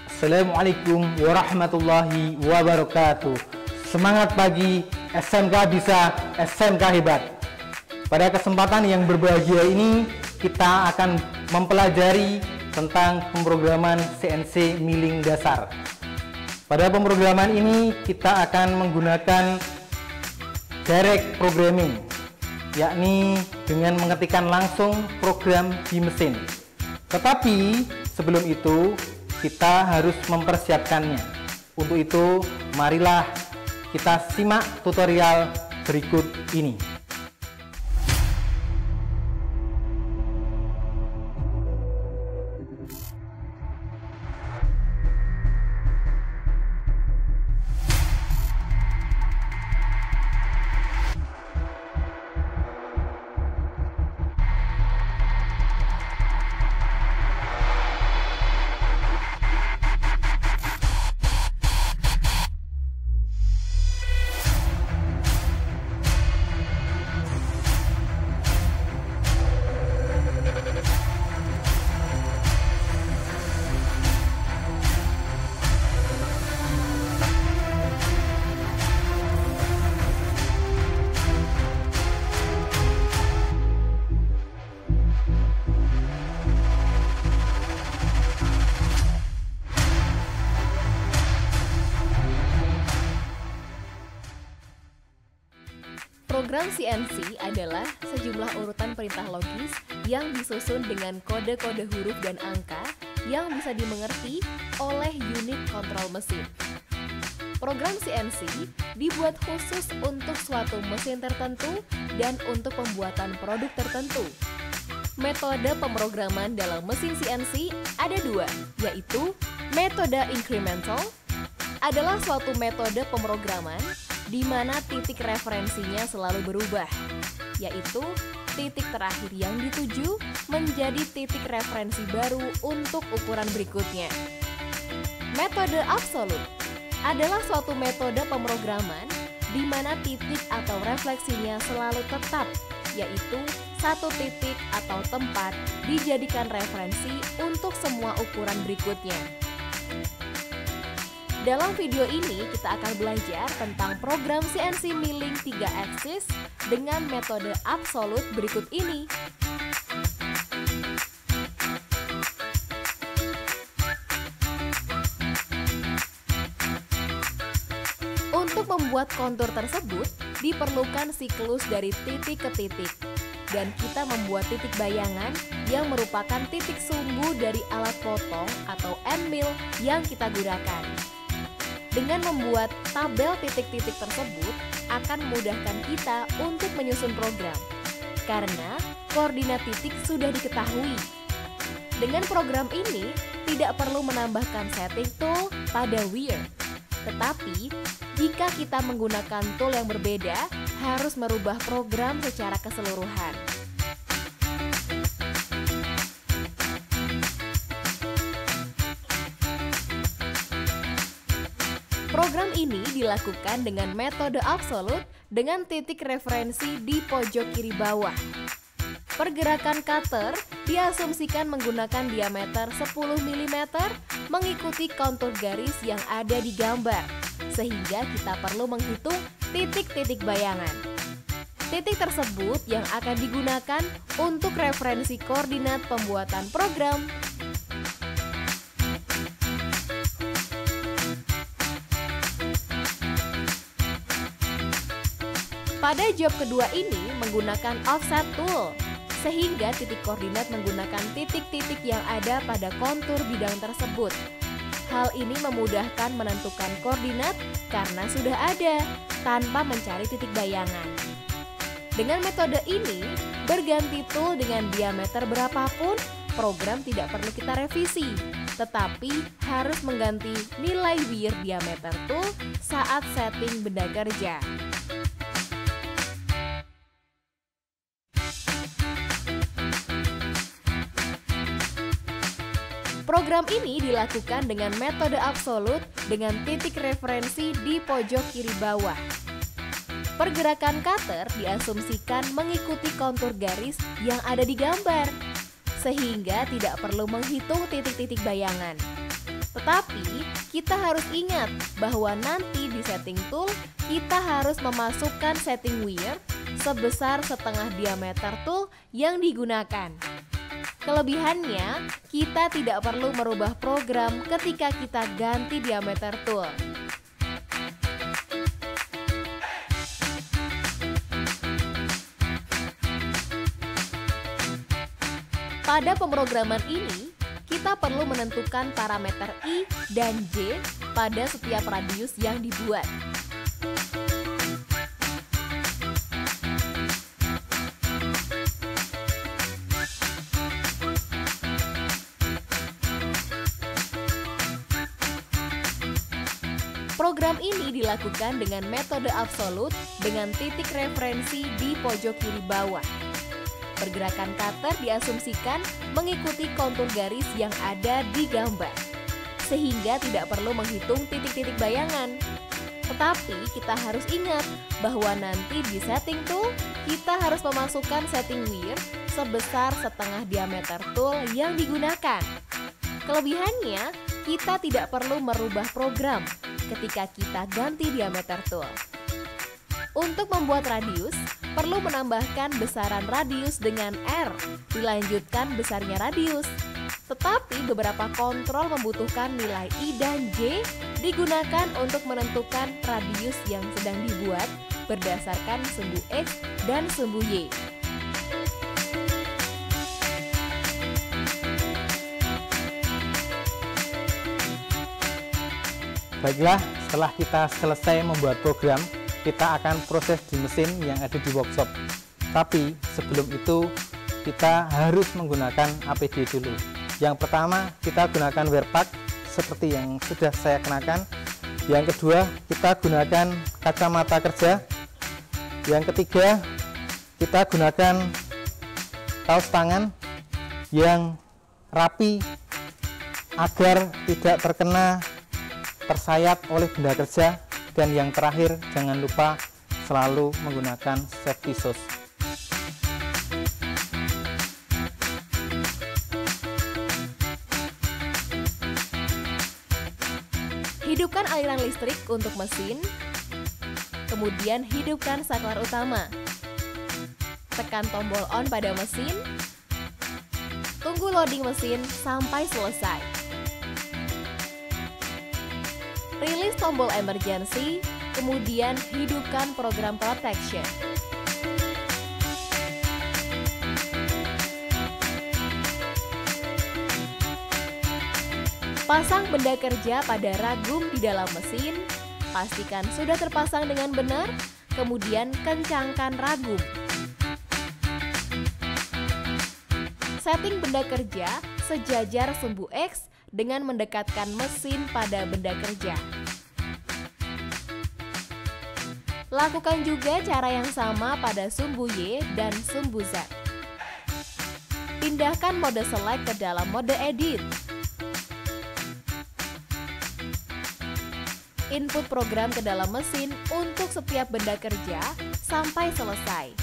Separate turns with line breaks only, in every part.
Assalamualaikum warahmatullahi wabarakatuh. Semangat pagi, SMK bisa, SMK hebat. Pada kesempatan yang berbahagia ini, kita akan mempelajari tentang pemrograman CNC milling dasar. Pada pemrograman ini, kita akan menggunakan direct programming, yakni dengan mengetikkan langsung program di mesin. Tetapi sebelum itu kita harus mempersiapkannya. Untuk itu, marilah kita simak tutorial berikut ini.
Program CNC adalah sejumlah urutan perintah logis yang disusun dengan kode-kode huruf dan angka yang bisa dimengerti oleh unit kontrol mesin. Program CNC dibuat khusus untuk suatu mesin tertentu dan untuk pembuatan produk tertentu. Metode pemrograman dalam mesin CNC ada dua, yaitu metode incremental adalah suatu metode pemrograman di mana titik referensinya selalu berubah, yaitu titik terakhir yang dituju menjadi titik referensi baru untuk ukuran berikutnya. Metode absolute adalah suatu metode pemrograman di mana titik atau refleksinya selalu tetap, yaitu satu titik atau tempat dijadikan referensi untuk semua ukuran berikutnya. Dalam video ini kita akan belajar tentang program CNC milling 3 axis dengan metode absolute berikut ini. Untuk membuat kontur tersebut diperlukan siklus dari titik ke titik, dan kita membuat titik bayangan yang merupakan titik sumbu dari alat potong atau end mill yang kita gunakan. Dengan membuat tabel titik-titik tersebut akan memudahkan kita untuk menyusun program, karena koordinat titik sudah diketahui. Dengan program ini tidak perlu menambahkan setting tool pada weir, tetapi jika kita menggunakan tool yang berbeda, harus merubah program secara keseluruhan. Program ini dilakukan dengan metode absolute dengan titik referensi di pojok kiri bawah. Pergerakan cutter diasumsikan menggunakan diameter 10 mm mengikuti kontur garis yang ada di gambar, sehingga kita perlu menghitung titik-titik bayangan. Titik tersebut yang akan digunakan untuk referensi koordinat pembuatan program. Pada job kedua ini menggunakan offset tool, sehingga titik koordinat menggunakan titik-titik yang ada pada kontur bidang tersebut. Hal ini memudahkan menentukan koordinat karena sudah ada, tanpa mencari titik bayangan. Dengan metode ini, berganti tool dengan diameter berapapun, program tidak perlu kita revisi, tetapi harus mengganti nilai weir diameter tool saat setting benda kerja. Program ini dilakukan dengan metode absolute dengan titik referensi di pojok kiri bawah. Pergerakan cutter diasumsikan mengikuti kontur garis yang ada di gambar, sehingga tidak perlu menghitung titik-titik bayangan. Tetapi kita harus ingat bahwa nanti di setting tool kita harus memasukkan setting wear sebesar setengah diameter tool yang digunakan. Kelebihannya, kita tidak perlu merubah program ketika kita ganti diameter tool. Pada pemrograman ini, kita perlu menentukan parameter I dan J pada setiap radius yang dibuat. Program ini dilakukan dengan metode absolut dengan titik referensi di pojok kiri bawah. Pergerakan cutter diasumsikan mengikuti kontur garis yang ada di gambar, sehingga tidak perlu menghitung titik-titik bayangan. Tetapi kita harus ingat bahwa nanti di setting tool kita harus memasukkan setting wear sebesar setengah diameter tool yang digunakan. Kelebihannya, kita tidak perlu merubah program ketika kita ganti diameter tool. Untuk membuat radius, perlu menambahkan besaran radius dengan R, dilanjutkan besarnya radius. Tetapi beberapa kontrol membutuhkan nilai I dan J digunakan untuk menentukan radius yang sedang dibuat berdasarkan sumbu X dan sumbu Y.
Baiklah, setelah kita selesai membuat program, kita akan proses di mesin yang ada di workshop. Tapi sebelum itu kita harus menggunakan APD dulu. Yang pertama kita gunakan wear pack seperti yang sudah saya kenakan. Yang kedua kita gunakan kacamata kerja. Yang ketiga kita gunakan kaos tangan yang rapi agar tidak terkena tersayat oleh benda kerja. Dan yang terakhir, jangan lupa selalu menggunakan safety shoes.
Hidupkan aliran listrik untuk mesin, kemudian hidupkan saklar utama. Tekan tombol on pada mesin, tunggu loading mesin sampai selesai. Rilis tombol emergency, kemudian hidupkan program protection. Pasang benda kerja pada ragum di dalam mesin, pastikan sudah terpasang dengan benar, kemudian kencangkan ragum. Setting benda kerja sejajar sumbu X dengan mendekatkan mesin pada benda kerja. Lakukan juga cara yang sama pada sumbu Y dan sumbu Z. Pindahkan mode select ke dalam mode edit. Input program ke dalam mesin untuk setiap benda kerja sampai selesai.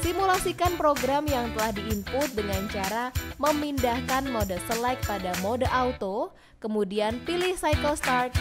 Simulasikan program yang telah diinput dengan cara memindahkan mode select pada mode auto, kemudian pilih cycle start.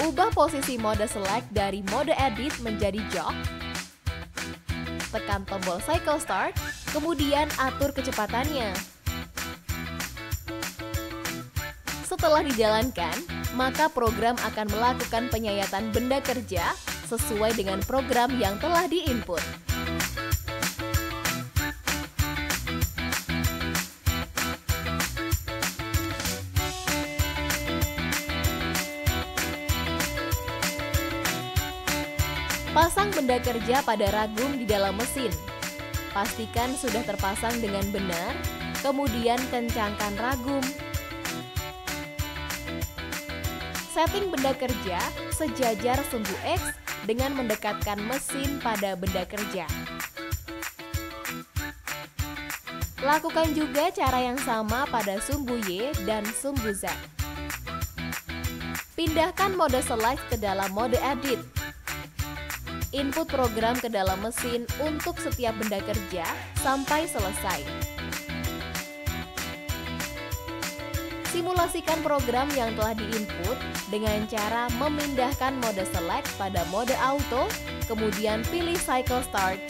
Ubah posisi mode select dari mode edit menjadi jog. Tekan tombol cycle start, kemudian atur kecepatannya. Setelah dijalankan, maka program akan melakukan penyayatan benda kerja sesuai dengan program yang telah diinput. Pasang benda kerja pada ragum di dalam mesin. Pastikan sudah terpasang dengan benar, kemudian kencangkan ragum. Setting benda kerja sejajar sumbu X dengan mendekatkan mesin pada benda kerja. Lakukan juga cara yang sama pada sumbu Y dan sumbu Z. Pindahkan mode select ke dalam mode edit. input program ke dalam mesin untuk setiap benda kerja sampai selesai. Simulasikan program yang telah diinput dengan cara memindahkan mode select pada mode auto, kemudian pilih cycle start.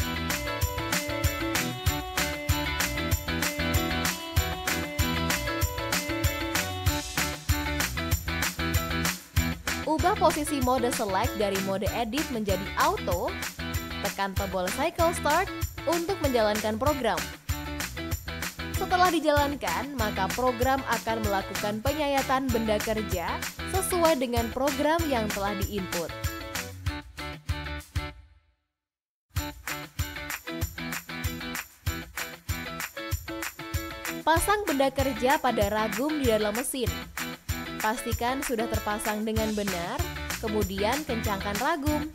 Ubah posisi mode select dari mode edit menjadi auto, tekan tombol cycle start untuk menjalankan program. Setelah dijalankan, maka program akan melakukan penyayatan benda kerja sesuai dengan program yang telah diinput. Pasang benda kerja pada ragum di dalam mesin. Pastikan sudah terpasang dengan benar, kemudian kencangkan ragum.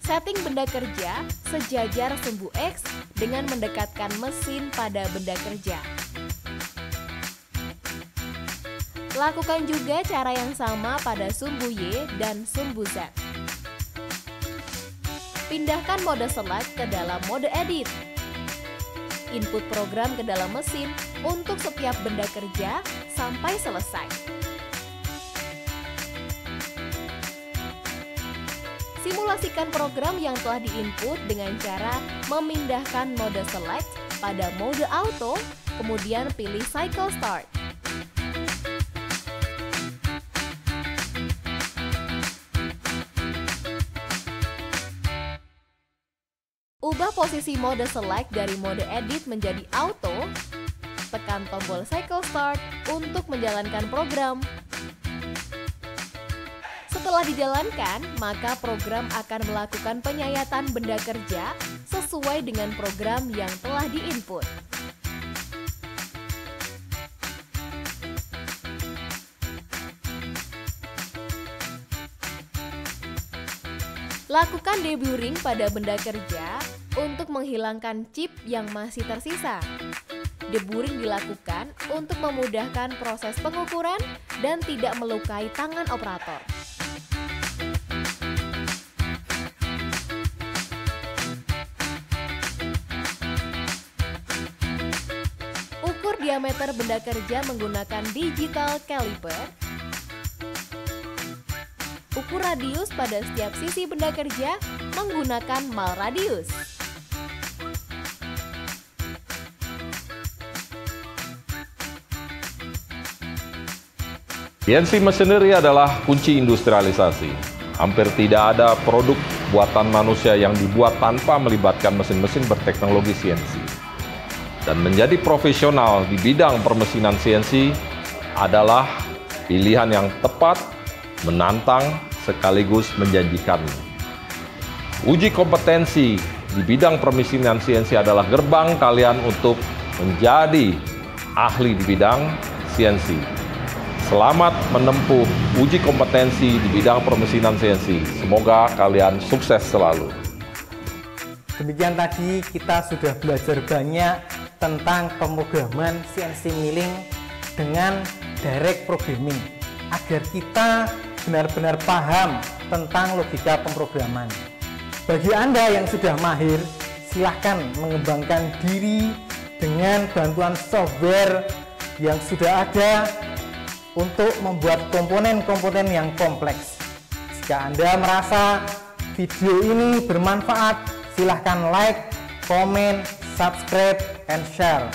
Setting benda kerja sejajar sumbu X dengan mendekatkan mesin pada benda kerja. Lakukan juga cara yang sama pada sumbu Y dan sumbu Z. Pindahkan mode select ke dalam mode edit. Input program ke dalam mesin untuk setiap benda kerja sampai selesai. Simulasikan program yang telah diinput dengan cara memindahkan mode select pada mode auto, kemudian pilih cycle start. Ubah posisi mode select dari mode edit menjadi auto, tekan tombol cycle start untuk menjalankan program. Setelah dijalankan, maka program akan melakukan penyayatan benda kerja sesuai dengan program yang telah diinput. Lakukan deburring pada benda kerja untuk menghilangkan chip yang masih tersisa. Deburring dilakukan untuk memudahkan proses pengukuran dan tidak melukai tangan operator. Ukur diameter benda kerja menggunakan digital caliper. Ukur radius pada setiap sisi benda kerja menggunakan mal radius.
CNC machinery adalah kunci industrialisasi. Hampir tidak ada produk buatan manusia yang dibuat tanpa melibatkan mesin-mesin berteknologi CNC. Dan menjadi profesional di bidang permesinan CNC adalah pilihan yang tepat, menantang, sekaligus menjanjikan. Uji kompetensi di bidang permesinan CNC adalah gerbang kalian untuk menjadi ahli di bidang CNC. Selamat menempuh uji kompetensi di bidang permesinan CNC. Semoga kalian sukses selalu.
Demikian tadi kita sudah belajar banyak tentang pemrograman CNC milling dengan direct programming agar kita benar-benar paham tentang logika pemrograman. Bagi Anda yang sudah mahir, silahkan mengembangkan diri dengan bantuan software yang sudah ada untuk membuat komponen-komponen yang kompleks. Jika Anda merasa video ini bermanfaat, silahkan like, komen, subscribe, and share.